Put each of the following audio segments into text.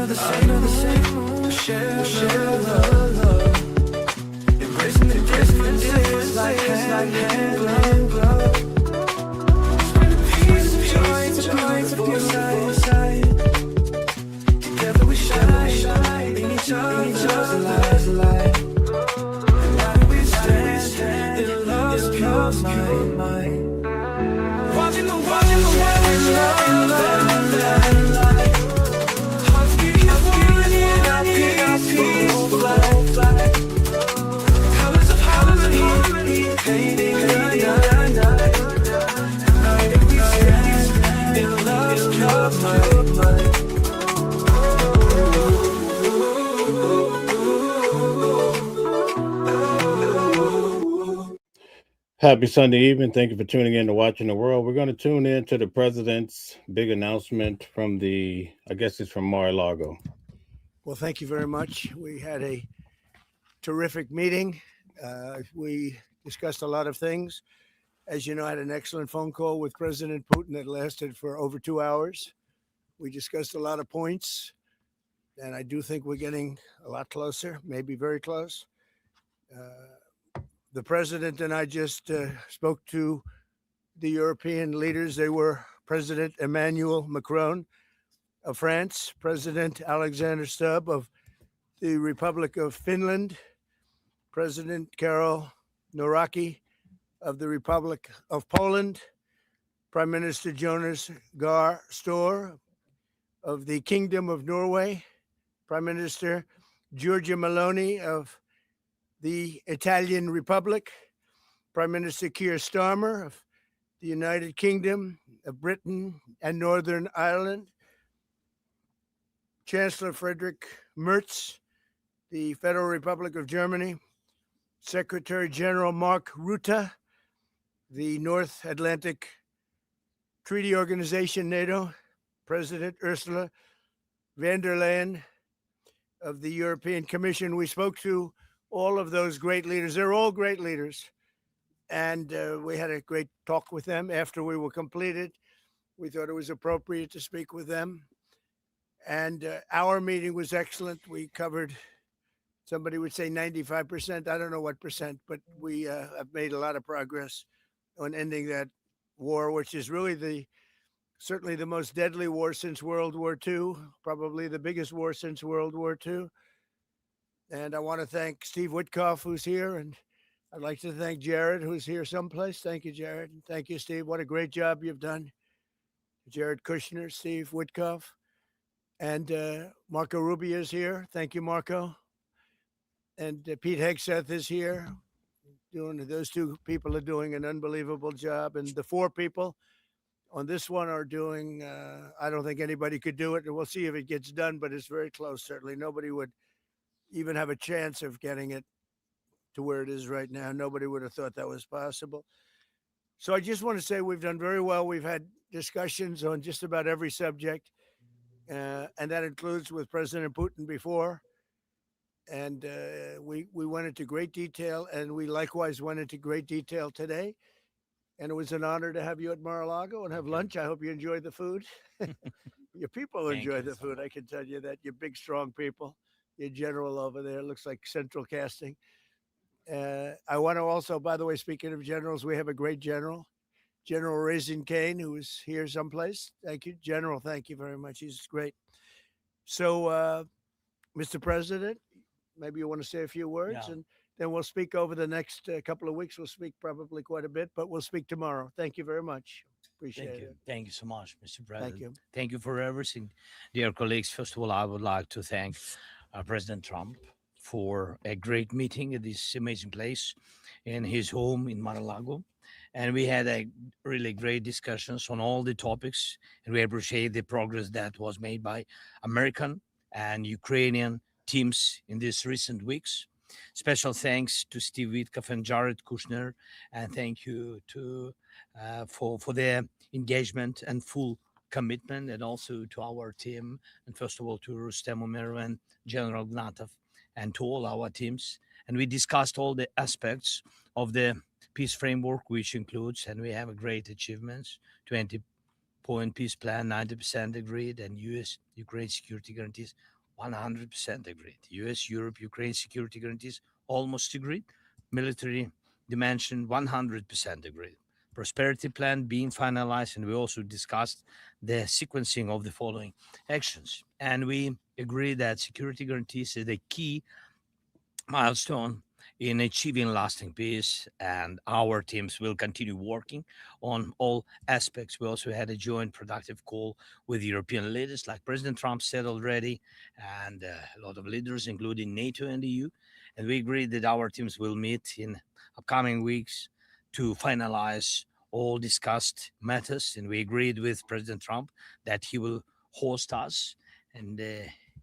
the same. We share love. Embracing the differences like hand in glove. Spreading peace and joy to both sides. Together we shine in each other's light. And why we stand in love's pure mind. Watching the world in love. Hearts beating our peaceful flag. Colors of harmony, painting the night. United we stand in love's pure mind. Happy Sunday evening. Thank you for tuning in to Watching the World. We're going to tune in to the president's big announcement from I guess it's from Mar-a-Lago. Well, thank you very much. We had a terrific meeting. We discussed a lot of things. As you know, I had an excellent phone call with President Putin that lasted for over 2 hours. We discussed a lot of points, and I do think we're getting a lot closer, maybe very close. The president and I just spoke to the European leaders. They were President Emmanuel Macron of France, President Alexander Stubb of the Republic of Finland, President Karol Nawrocki of the Republic of Poland, Prime Minister Jonas Gahr Store of the Kingdom of Norway, Prime Minister Giorgia Meloni of the Italian Republic, Prime Minister Keir Starmer of the United Kingdom of Britain and Northern Ireland, Chancellor Friedrich Merz, the Federal Republic of Germany, Secretary General Mark Rutte, the North Atlantic Treaty Organization, NATO, President Ursula von der Leyen of the European Commission. We spoke to all of those great leaders. They're all great leaders. And we had a great talk with them after we were completed. We thought it was appropriate to speak with them. And our meeting was excellent. We covered, somebody would say 95%. I don't know what percent, but we have made a lot of progress on ending that war, which is really certainly the most deadly war since World War II, probably the biggest war since World War II. And I want to thank Steve Witkoff, who's here, and I'd like to thank Jared, who's here someplace. Thank you, Jared. And thank you, Steve. What a great job you've done. Jared Kushner, Steve Witkoff, and Marco Rubio is here. Thank you, Marco. And Pete Hegseth is here. Those two people are doing an unbelievable job. And the four people on this one are doing, I don't think anybody could do it. And we'll see if it gets done, but it's very close, certainly. Nobody would even have a chance of getting it to where it is right now. Nobody would have thought that was possible. So I just want to say we've done very well. We've had discussions on just about every subject, and that includes with President Putin before. And we went into great detail, and we likewise went into great detail today. And it was an honor to have you at Mar-a-Lago and have lunch. I hope you enjoyed the food. Your people enjoyed the food. I can tell you that. You're big, strong people. Your general over there looks like Central Casting. I want to also, by the way, speaking of generals, we have a great general, General Raisin Kane, who is here someplace. Thank you, General. Thank you very much. He's great. So, Mr. President, maybe you want to say a few words, and then we'll speak over the next couple of weeks. We'll speak probably quite a bit, but we'll speak tomorrow. Thank you very much. Appreciate it. Thank you so much, Mr. President. Thank you. Thank you for everything. Dear colleagues, first of all, I would like to thank President Trump for a great meeting at this amazing place in his home in Mar-a-Lago. And we had a really great discussions on all the topics, and we appreciate the progress that was made by American and Ukrainian teams in these recent weeks. Special thanks to Steve Witkoff and Jared Kushner, and thank you to for their engagement and full commitment, and also to our team, and first of all to Rustem Umerov and General Gnatov, and to all our teams. And we discussed all the aspects of the peace framework, which includes, and we have a great achievements, 20-point peace plan, 90% agreed, and U.S.-Ukraine security guarantees 100% agreed. US, Europe, Ukraine security guarantees almost agreed. Military dimension 100% agreed. Prosperity plan being finalized, and we also discussed the sequencing of the following actions. And we agree that security guarantees is the key milestone in achieving lasting peace, and our teams will continue working on all aspects. We also had a joint productive call with European leaders, like President Trump said already, and a lot of leaders, including NATO and the EU. And we agreed that our teams will meet in upcoming weeks to finalize all discussed matters. And we agreed with President Trump that he will host us, and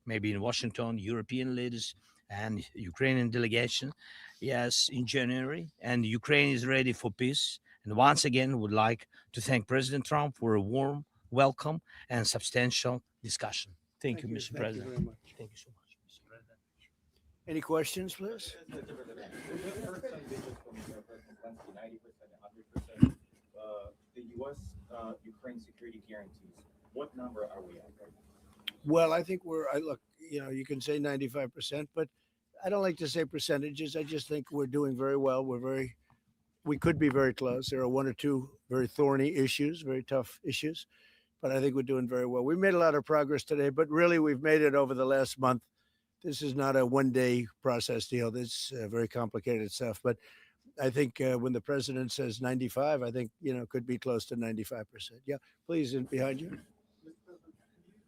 maybe in Washington, European leaders and Ukrainian delegation, yes, in January. And Ukraine is ready for peace. And once again, would like to thank President Trump for a warm welcome and substantial discussion. Thank you, Mr. Thank President. you very much. Thank you so much, Mr. President. Any questions, please? The U.S. Ukraine security guarantees. What number are we at? Well, I think look, you can say 95%, but I don't like to say percentages. I just think we're doing very well. We could be very close. There are one or two very thorny issues, very tough issues, but I think we're doing very well. We made a lot of progress today, but really we've made it over the last month. This is not a one-day process deal. This is very complicated stuff, but I think when the president says 95, I think, could be close to 95%. Yeah, please, in behind you. Mr. President,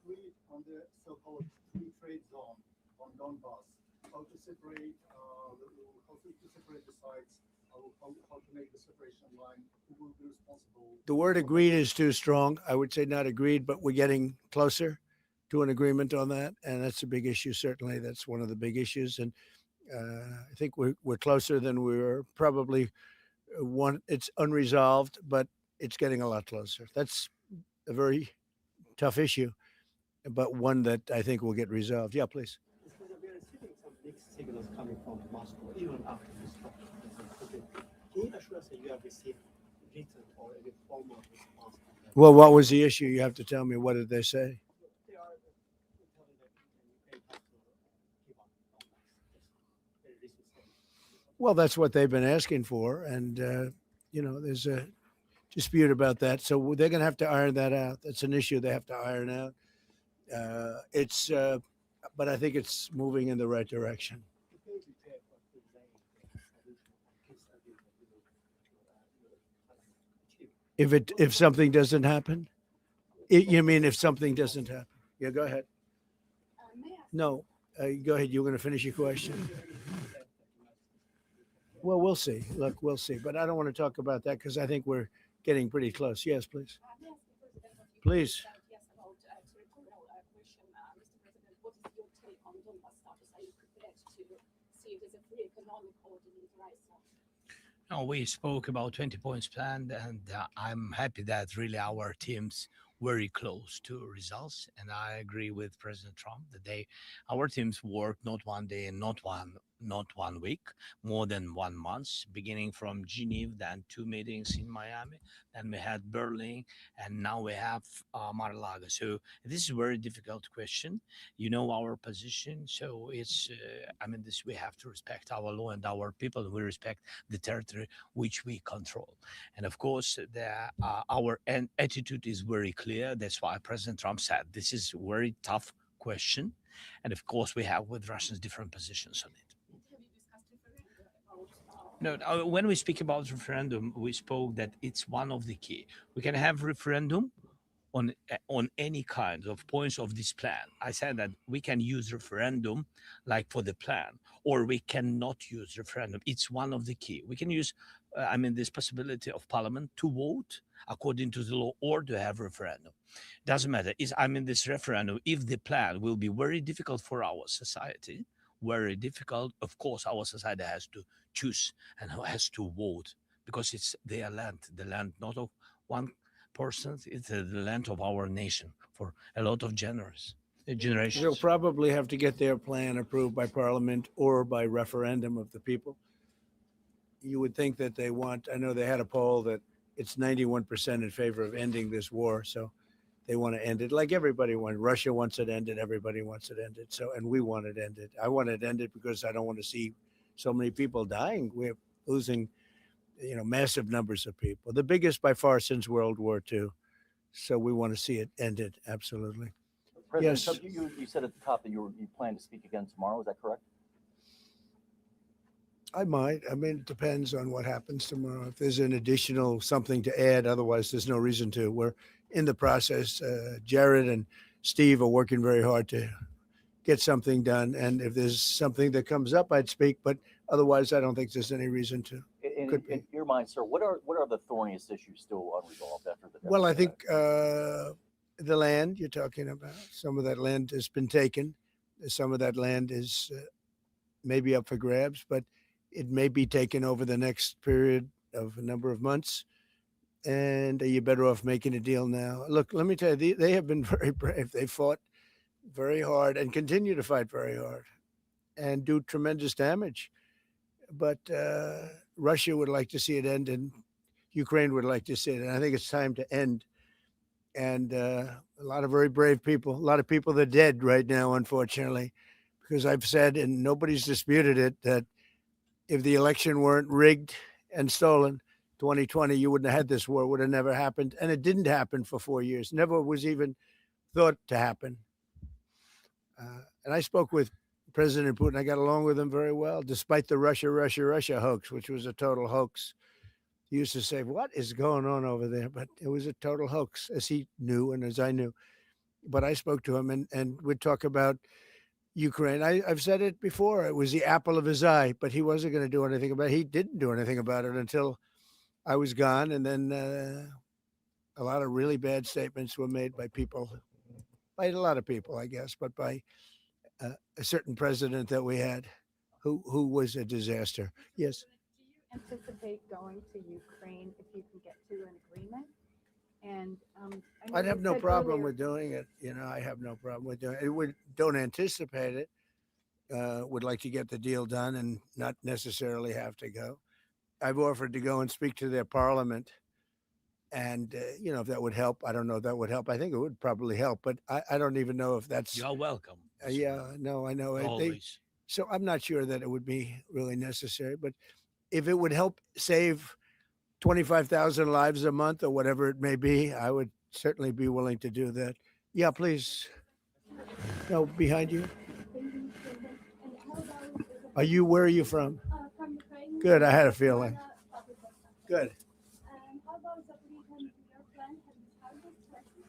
can you agree on the so-called free trade zone on Donbass? How to separate the sites? How to make the separation line? Who will be responsible? The word agreed is too strong. I would say not agreed, but we're getting closer to an agreement on that, and that's a big issue. Certainly, that's one of the big issues, and I think we're closer than we were. Probably it's unresolved, but it's getting a lot closer. That's a very tough issue, but one that I think will get resolved. Yeah, please. We are receiving some mixed signals coming from Moscow, even after this talk. Can you assure us that you have received written or any formal response? Well, what was the issue? You have to tell me. What did they say? They are telling that Ukraine has to give up Donbass. Very recent statement. Well, that's what they've been asking for, and there's a dispute about that. So they're going to have to iron that out. That's an issue they have to iron out. But I think it's moving in the right direction. If something doesn't happen, you mean if something doesn't happen? Yeah, go ahead. No, go ahead. You were going to finish your question. Well, we'll see. Look, we'll see. But I don't want to talk about that because I think we're getting pretty close. Yes, please. Please. Yes, about territorial question, Mr. President, what is your take on Donbass status? Are you prepared to see it as a free economic or demilitarized zone? No, we spoke about 20 points plan, and I'm happy that really our teams very close to results. And I agree with President Trump that our teams worked not one day and not one week, more than 1 month, beginning from Geneva, then 2 meetings in Miami, then we had Berlin, and now we have Mar-a-Lago. So this is a very difficult question. You know our position, so it's this we have to respect our law and our people. We respect the territory which we control, and of course, our attitude is very clear. That's why President Trump said this is a very tough question, and of course, we have with Russians different positions on it. No, when we speak about referendum, we spoke that it's one of the key. We can have referendum on any kind of points of this plan. I said that we can use referendum like for the plan, or we cannot use referendum. It's one of the key. We can use, this possibility of parliament to vote according to the law or to have referendum. Doesn't matter. This referendum, if the plan will be very difficult for our society, very difficult, of course, our society has to choose and has to vote because it's their land, the land not of one person, it's the land of our nation for a lot of generations. They'll probably have to get their plan approved by parliament or by referendum of the people. You would think that I know they had a poll that it's 91% in favor of ending this war. So They want to end it like everybody wants. Russia wants it ended. Everybody wants it ended. So, and we want it ended. I want it ended because I don't want to see so many people dying. We're losing, massive numbers of people, the biggest by far since World War II. So we want to see it ended. Absolutely. President Yes. Trump, you said at the top that you plan to speak again tomorrow. Is that correct? I might. I mean, it depends on what happens tomorrow. If there's an additional something to add, otherwise, there's no reason to. We're in the process. Jared and Steve are working very hard to get something done. And if there's something that comes up, I'd speak. But otherwise, I don't think there's any reason to. In your mind, sir, what are the thorniest issues still unresolved after the? Well, I think the land you're talking about. Some of that land has been taken. Some of that land is maybe up for grabs, but it may be taken over the next period of a number of months. And you're better off making a deal now. Look, let me tell you, they have been very brave. They fought very hard and continue to fight very hard and do tremendous damage. But Russia would like to see it end, and Ukraine would like to see it. And I think it's time to end. And a lot of very brave people, a lot of people that are dead right now, unfortunately, because I've said, and nobody's disputed it, that if the election weren't rigged and stolen, 2020, you wouldn't have had this war. It would have never happened. And it didn't happen for 4 years. Never was even thought to happen. And I spoke with President Putin. I got along with him very well, despite the Russia hoax, which was a total hoax. He used to say, what is going on over there? But it was a total hoax, as he knew and as I knew. But I spoke to him and we'd talk about Ukraine. I've said it before. It was the apple of his eye, but he wasn't going to do anything about it. He didn't do anything about it until I was gone. And then a lot of really bad statements were made by people, by a lot of people, I guess, but by a certain president that we had who was a disaster. Yes. Do you anticipate going to Ukraine if you can get to an agreement? And I'd have no problem with doing it. I have no problem with doing it. Don't anticipate it. Would like to get the deal done and not necessarily have to go. I've offered to go and speak to their parliament. And, if that would help, I don't know if that would help. I think it would probably help, but I don't even know if that's. You're welcome. Yeah, no, I know. Always. So I'm not sure that it would be really necessary, but if it would help save 25,000 lives a month or whatever it may be, I would certainly be willing to do that. Yeah, please. No, behind you. Where are you from? From Ukraine. Good, I had a feeling. Good. How about Zaporizhzhia nuclear plant? Have you targeted questions?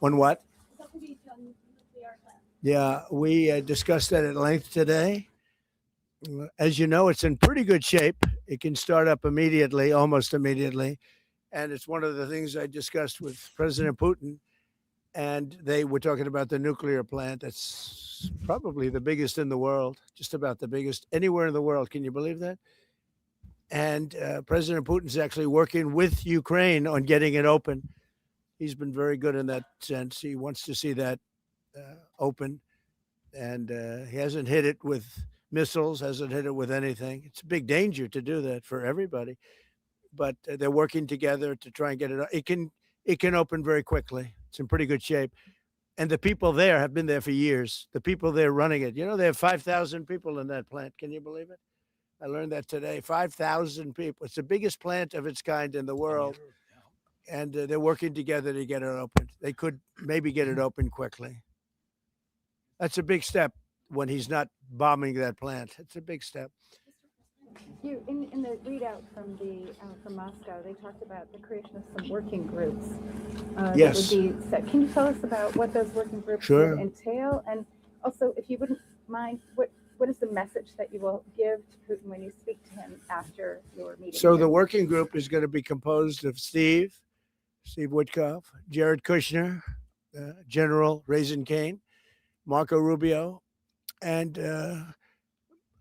On what? Zaporizhzhia nuclear plant. Yeah, we discussed that at length today. As you know, it's in pretty good shape. It can start up immediately, almost immediately. And it's one of the things I discussed with President Putin. And they were talking about the nuclear plant. That's probably the biggest in the world, just about the biggest anywhere in the world. Can you believe that? And President Putin's actually working with Ukraine on getting it open. He's been very good in that sense. He wants to see that open. And he hasn't hit it with missiles, hasn't hit it with anything. It's a big danger to do that for everybody. But they're working together to try and get it. It can open very quickly. It's in pretty good shape. And the people there have been there for years. The people there running it. They have 5,000 people in that plant. Can you believe it? I learned that today. 5,000 people. It's the biggest plant of its kind in the world. And they're working together to get it open. They could maybe get it open quickly. That's a big step when he's not bombing that plant. It's a big step. You in the readout from Moscow, they talked about the creation of some working groups. Yes. That would be set. Can you tell us about what those working groups Sure. would entail? And also, if you wouldn't mind, what is the message that you will give to Putin when you speak to him after your meeting? So the working group is going to be composed of Steve Witkoff, Jared Kushner, General Raisin Kane, Marco Rubio, and a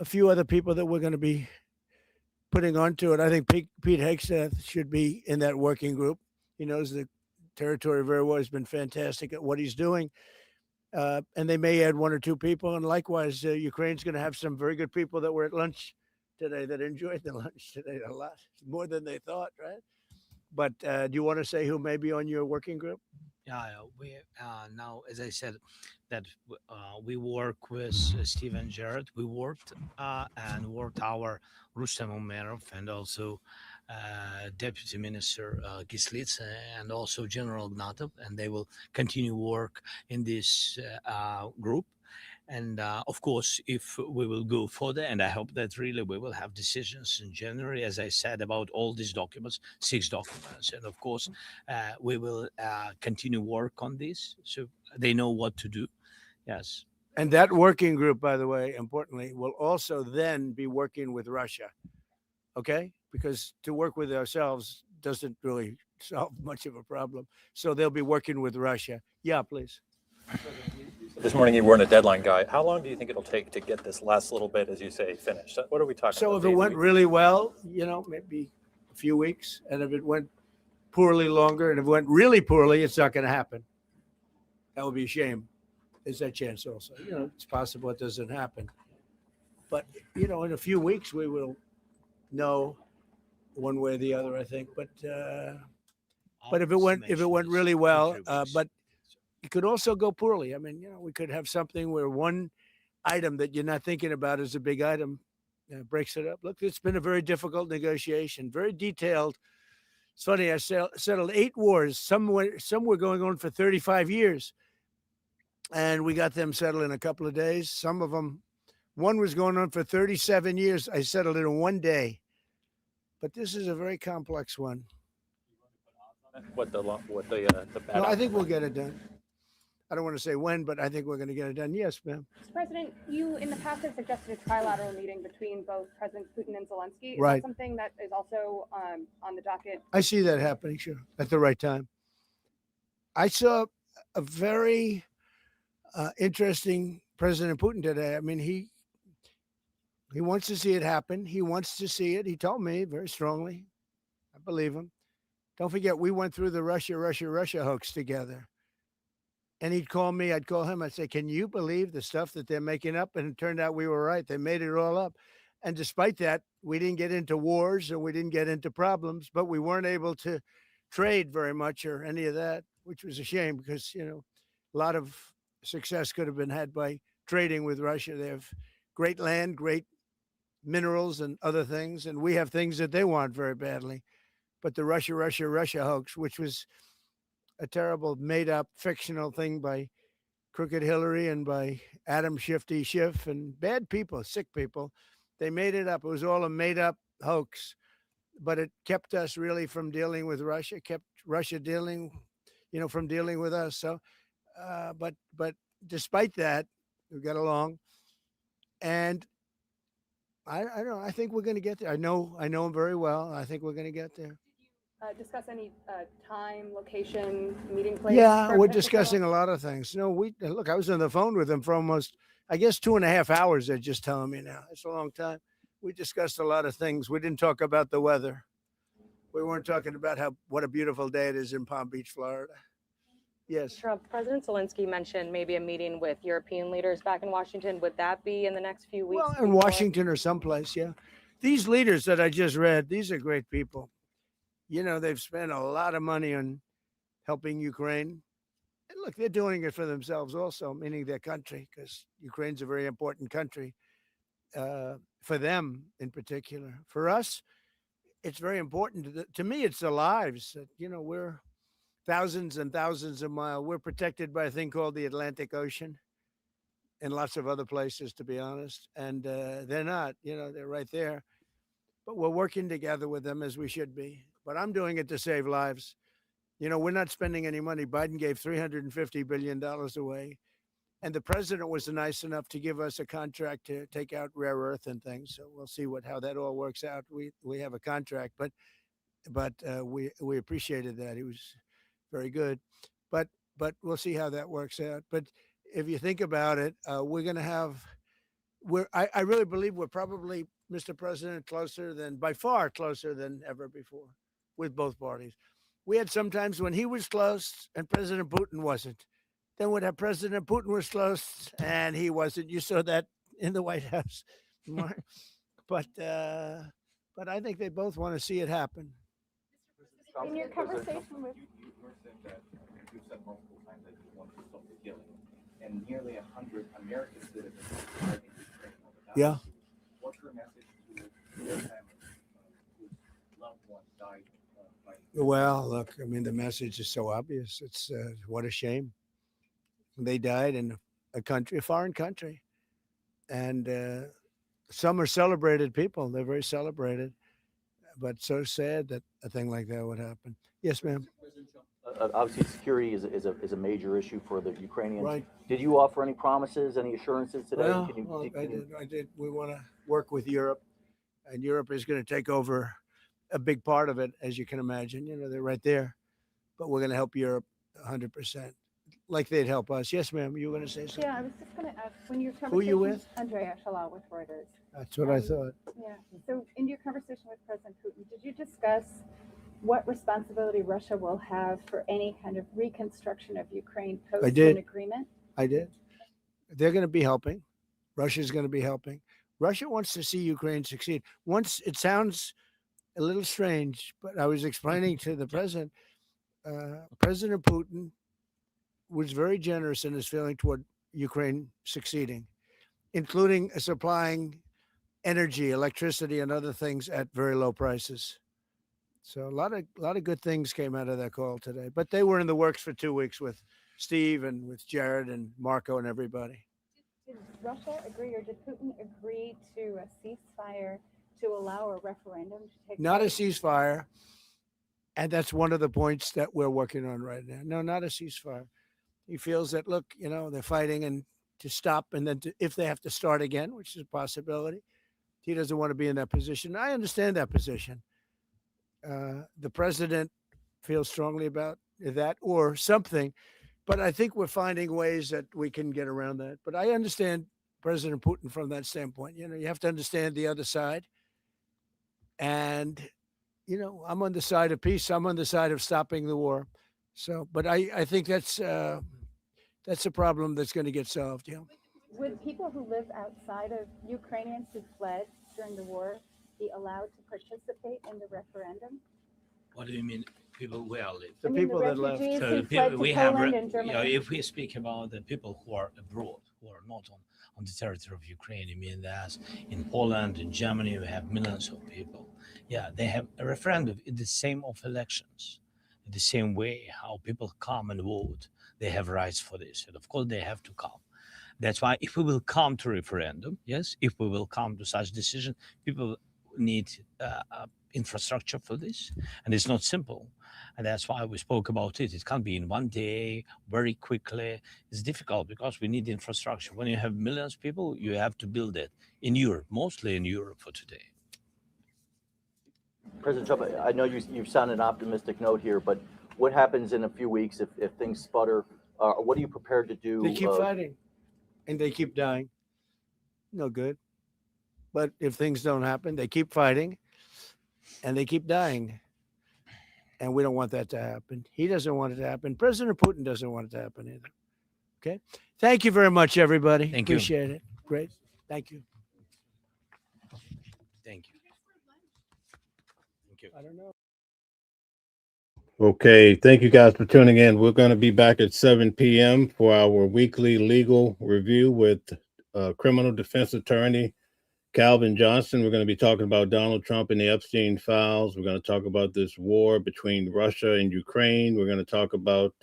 few other people that we're going to be putting onto it. I think Pete Hegseth should be in that working group. He knows the territory very well. He's been fantastic at what he's doing. And they may add one or two people. And likewise, Ukraine's going to have some very good people that were at lunch today that enjoyed the lunch today a lot, more than they thought, right? But do you want to say who may be on your working group? Yeah, we now, as I said, that we work with Steven Jarrett. We worked and worked our Rustem Umerov and also Deputy Minister Gislitz and also General Gnatov, and they will continue work in this group. And of course, if we will go further, and I hope that really we will have decisions in January, as I said, about all these documents, 6 documents. And of course, we will continue work on this so they know what to do. Yes. And that working group, by the way, importantly, will also then be working with Russia. Okay? Because to work with ourselves doesn't really solve much of a problem. So they'll be working with Russia. Yeah, please. This morning you weren't a deadline guy. How long do you think it'll take to get this last little bit, as you say, finished? What are we talking So about? if it went really well, maybe a few weeks. And if it went poorly, longer. And if it went really poorly, it's not going to happen. That would be a shame. There's that chance also. It's possible it doesn't happen. But, in a few weeks, we will know one way or the other, I think. But if it went really well, but it could also go poorly. I mean, we could have something where one item that you're not thinking about is a big item breaks it up. Look, it's been a very difficult negotiation, very detailed. It's funny, I settled 8 wars. Some were going on for 35 years. And we got them settled in a couple of days. Some of them, one was going on for 37 years. I settled it in one day. But this is a very complex one. What the No, I think we'll get it done. I don't want to say when, but I think we're going to get it done. Yes, ma'am. Mr. President, you in the past have suggested a trilateral meeting between both President Putin and Zelenskyy. Is Right. that something that is also on the docket? I see that happening, sure, at the right time. I saw a very interesting President Putin today. I mean, he wants to see it happen. He wants to see it. He told me very strongly. I believe him. Don't forget, we went through the Russia hoax together. And he'd call me, I'd call him, I'd say, can you believe the stuff that they're making up? And it turned out we were right. They made it all up. And despite that, we didn't get into wars and we didn't get into problems, but we weren't able to trade very much or any of that, which was a shame because, a lot of success could have been had by trading with Russia. They have great land, great minerals and other things. And we have things that they want very badly. But the Russia hoax, which was a terrible made-up fictional thing by Crooked Hillary and by Adam Shifty Schiff and bad people, sick people. They made it up. It was all a made-up hoax, but it kept us really from dealing with Russia, kept Russia from dealing with us. So, but despite that, we got along, and I don't know. I think we're going to get there. I know him very well. I think we're going to get there. Discuss any time, location, meeting place? Yeah, we're discussing a lot of things. Look, I was on the phone with him for almost, I guess, 2.5 hours. They're just telling me now. It's a long time. We discussed a lot of things. We didn't talk about the weather. We weren't talking about what a beautiful day it is in Palm Beach, Florida. Yes. Trump, President Zelenskyy mentioned maybe a meeting with European leaders back in Washington. Would that be in the next few weeks? Well, in Washington or someplace, yeah. These leaders that I just read, these are great people. They've spent a lot of money on helping Ukraine. And look, they're doing it for themselves also, meaning their country, because Ukraine's a very important country for them in particular. For us, it's very important. To me, it's the lives. We're thousands and thousands of miles. We're protected by a thing called the Atlantic Ocean and lots of other places, to be honest. And they're not, they're right there. But we're working together with them as we should be. But I'm doing it to save lives. We're not spending any money. Biden gave $350 billion away. And the president was nice enough to give us a contract to take out rare earth and things. So we'll see how that all works out. We have a contract, but we appreciated that. He was very good. But we'll see how that works out. But if you think about it, we're going to have, I really believe we're probably, Mr. President, by far closer than ever before with both parties. We had some times when he was close and President Putin wasn't. Then we'd have President Putin was close and he wasn't. You saw that in the White House. But I think they both want to see it happen. In your conversation with, You were saying that you've said multiple times that you want to stop the killing, and nearly 100 American citizens died in Ukraine over that. Yeah. What's your message to their families whose loved ones died fighting? Well, look, I mean, the message is so obvious. It's what a shame. They died in a country, a foreign country, and some are celebrated people. They're very celebrated, but so sad that a thing like that would happen. Yes, ma'am. Obviously, security is a major issue for the Ukrainians. Right. Did you offer any promises, any assurances today? Well, I did. We want to work with Europe, and Europe is going to take over a big part of it, as you can imagine. You know, they're right there, but we're going to help Europe 100%, like they'd help us. Yes, ma'am. You were going to say something? yeah, I was just going to ask, when your conversation. Who are you with? Andrea Shalal with Reuters. That's what I thought. Yeah. So in your conversation with President Putin, did you discuss what responsibility Russia will have for any kind of reconstruction of Ukraine post did. an agreement? I did. They're going to be helping. Russia's going to be helping. Russia wants to see Ukraine succeed. Once it sounds a little strange, but I was explaining to the president, President Putin was very generous in his feeling toward Ukraine succeeding, including supplying energy, electricity, and other things at very low prices. So a lot of good things came out of that call today. But they were in the works for 2 weeks with Steve and with Jared and Marco and everybody. Did Russia agree, or did Putin agree to a ceasefire to allow a referendum to take Not a place? ceasefire. And that's one of the points that we're working on right now. No, not a ceasefire. He feels that, look, you know, they're fighting and to stop, and then if they have to start again, which is a possibility, he doesn't want to be in that position. I understand that position. The president feels strongly about that or something, but I think we're finding ways that we can get around that. But I understand President Putin from that standpoint. You know, you have to understand the other side. And, you know, I'm on the side of peace. I'm on the side of stopping the war. So, but I think that's a problem that's going to get solved. Yeah. Would people who live outside of Ukrainians who fled during the war be allowed to participate in the referendum? What do you mean, people where live? The I mean, people the that left. refugees So who the people, fled to we have, Poland and you know, Germany. if we speak about the people who are abroad, who are not on the territory of Ukraine, you mean that in Poland, in Germany, we have millions of people. Yeah, they have a referendum in the same of elections, in the same way how people come and vote. They have rights for this, and of course they have to come. That's why if we will come to referendum, yes, if we will come to such decision, people need infrastructure for this, and it's not simple. And that's why we spoke about it. It can't be in one day, very quickly. It's difficult because we need infrastructure. When you have millions of people, you have to build it in Europe, mostly in Europe for today. President Trump, I know you sound an optimistic note here, but what happens in a few weeks if things sputter? What are you prepared to do? They keep fighting and they keep dying. No good. But if things don't happen, they keep fighting and they keep dying. And we don't want that to happen. He doesn't want it to happen. President Putin doesn't want it to happen either. Okay. Thank you very much, everybody. Thank you. Appreciate it. Great. Thank you. Thank you. Thank you. I don't know. Okay, thank you guys for tuning in. We're going to be back at 7 p.m. for our weekly legal review with criminal defense attorney Calvin Johnson. We're going to be talking about Donald Trump and the Epstein files. We're going to talk about this war between Russia and Ukraine. We're going to talk about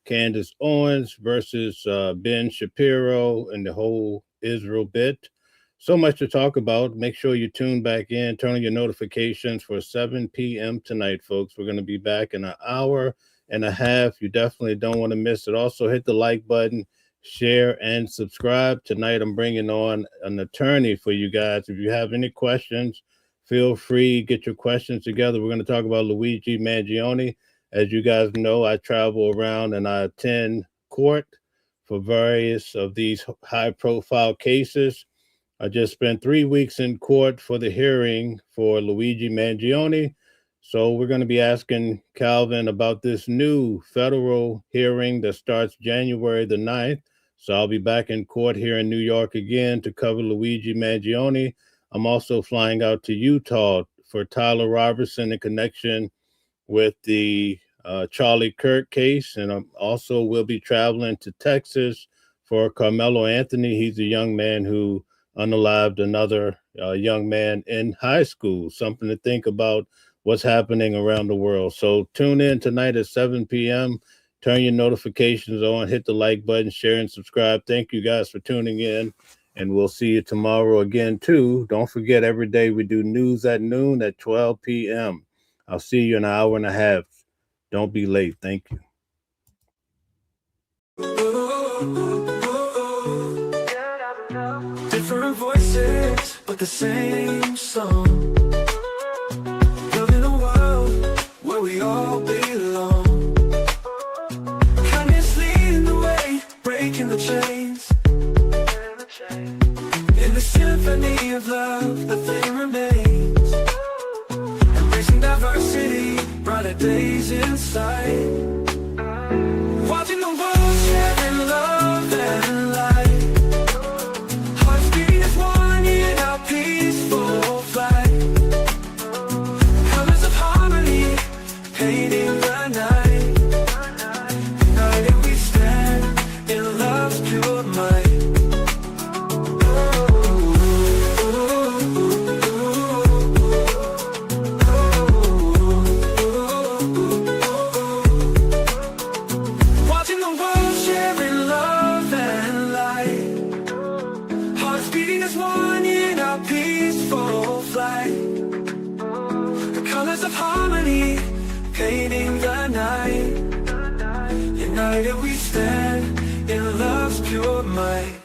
Candace Owens versus Ben Shapiro and the whole Israel bit. So much to talk about. Make sure you tune back in, turn on your notifications for 7 p.m. tonight, folks. We're going to be back in an hour and a half. You definitely don't want to miss it. Also, hit the like button, share, and subscribe. Tonight, I'm bringing on an attorney for you guys. If you have any questions, feel free. Get your questions together. We're going to talk about Luigi Mangione. As you guys know, I travel around and I attend court for various of these high-profile cases. I just spent 3 weeks in court for the hearing for Luigi Mangione. So we're going to be asking Calvin about this new federal hearing that starts January the 9th. So I'll be back in court here in New York again to cover Luigi Mangione. I'm also flying out to Utah for Tyler Robertson in connection with the Charlie Kirk case, and also will be traveling to Texas for Carmelo Anthony. He's a young man who unalived another young man in high school. Something to think about what's happening around the world. So tune in tonight at 7 p.m. Turn your notifications on, hit the like button, share and subscribe. Thank you guys for tuning in, and we'll see you tomorrow again too. Don't forget, every day we do news at noon at 12 p.m. I'll see you in an hour and a half. Don't be late. Thank you. Different voices, but the same song. Loving a world where we all belong. Kindness leading the way, breaking the chains. In the symphony of love, the thing remains. Embracing diversity, brighter days in sight. Watching the world sharing love and light. Hearts beating as one in our peaceful flight. Colors of harmony, painting the night. United we stand in love's pure might. Watching the world sharing love and light. Hearts beating as one in our peaceful flight. The colors of harmony, painting the night. United we stand in love's pure might.